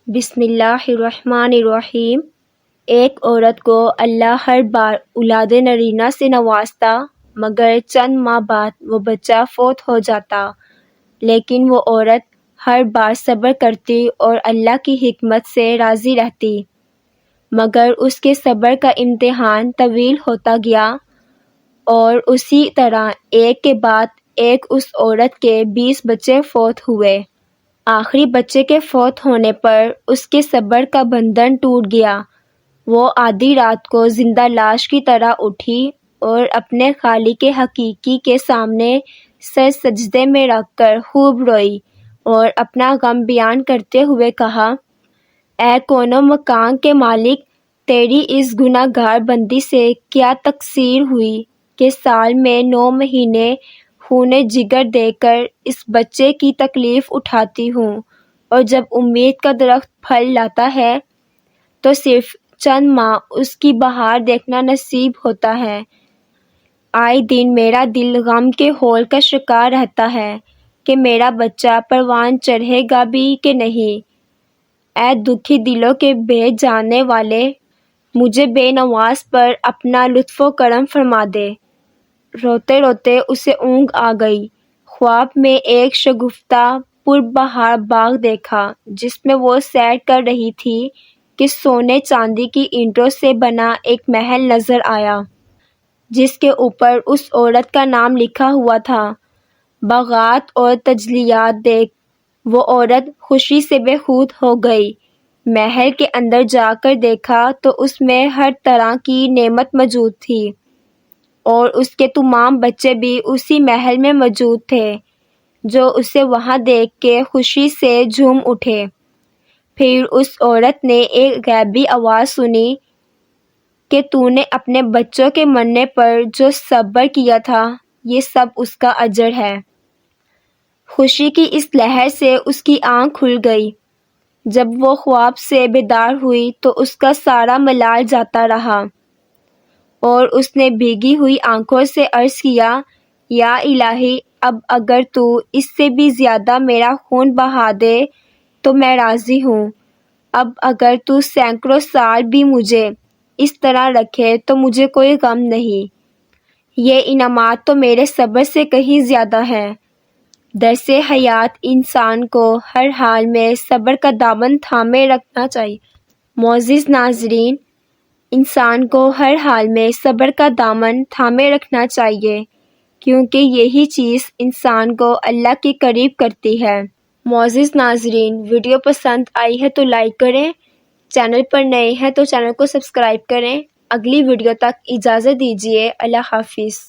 بسم اللہ الرحمن الرحیم۔ ایک عورت کو اللہ ہر بار اولاد نرینہ سے نوازتا، مگر چند ماہ بعد وہ بچہ فوت ہو جاتا، لیکن وہ عورت ہر بار صبر کرتی اور اللہ کی حکمت سے راضی رہتی، مگر اس کے صبر کا امتحان طویل ہوتا گیا، اور اسی طرح ایک کے بعد ایک اس عورت کے 20 بچے فوت ہوئے۔ آخری بچے کے فوت ہونے پر اس کے صبر کا بندھن ٹوٹ گیا۔ وہ آدھی رات کو زندہ لاش کی طرح اٹھی اور اپنے خالق حقیقی کے سامنے سر سجدے میں رکھ کر خوب روئی اور اپنا غم بیان کرتے ہوئے کہا، اے کون و مکان کے مالک، تیری اس گناہ گار بندی سے کیا تقصیر ہوئی کہ سال میں 9 مہینے خون جگر دے کر اس بچے کی تکلیف اٹھاتی ہوں، اور جب امید کا درخت پھل لاتا ہے تو صرف چند ماہ اس کی بہار دیکھنا نصیب ہوتا ہے۔ آئے دن میرا دل غم کے ہول کا شکار رہتا ہے کہ میرا بچہ پروان چڑھے گا بھی کہ نہیں۔ اے دکھی دلوں کے بھید جاننے والے، مجھے بے نواز پر اپنا لطف و کرم فرما دے۔ روتے روتے اسے اونگ آ گئی۔ خواب میں ایک شگفتہ پربہار باغ دیکھا جس میں وہ سیر کر رہی تھی کہ سونے چاندی کی اینٹوں سے بنا ایک محل نظر آیا، جس کے اوپر اس عورت کا نام لکھا ہوا تھا۔ باغات اور تجلیات دیکھ وہ عورت خوشی سے بے خود ہو گئی۔ محل کے اندر جا کر دیکھا تو اس میں ہر طرح کی نعمت موجود تھی، اور اس کے تمام بچے بھی اسی محل میں موجود تھے، جو اسے وہاں دیکھ کے خوشی سے جھوم اٹھے۔ پھر اس عورت نے ایک غیبی آواز سنی کہ تو نے اپنے بچوں کے مرنے پر جو صبر کیا تھا، یہ سب اس کا اجر ہے۔ خوشی کی اس لہر سے اس کی آنکھ کھل گئی۔ جب وہ خواب سے بیدار ہوئی تو اس کا سارا ملال جاتا رہا، اور اس نے بھیگی ہوئی آنکھوں سے عرض کیا، یا الہی، اب اگر تو اس سے بھی زیادہ میرا خون بہا دے تو میں راضی ہوں۔ اب اگر تو سینکڑوں سال بھی مجھے اس طرح رکھے تو مجھے کوئی غم نہیں۔ یہ انعامات تو میرے صبر سے کہیں زیادہ ہیں۔ درس حیات انسان کو ہر حال میں صبر کا دامن تھامے رکھنا چاہیے۔ معزز ناظرین، انسان کو ہر حال میں صبر کا دامن تھامے رکھنا چاہیے، کیونکہ یہی چیز انسان کو اللہ کے قریب کرتی ہے۔ معزز ناظرین، ویڈیو پسند آئی ہے تو لائک کریں، چینل پر نئے ہیں تو چینل کو سبسکرائب کریں۔ اگلی ویڈیو تک اجازت دیجیے۔ اللہ حافظ۔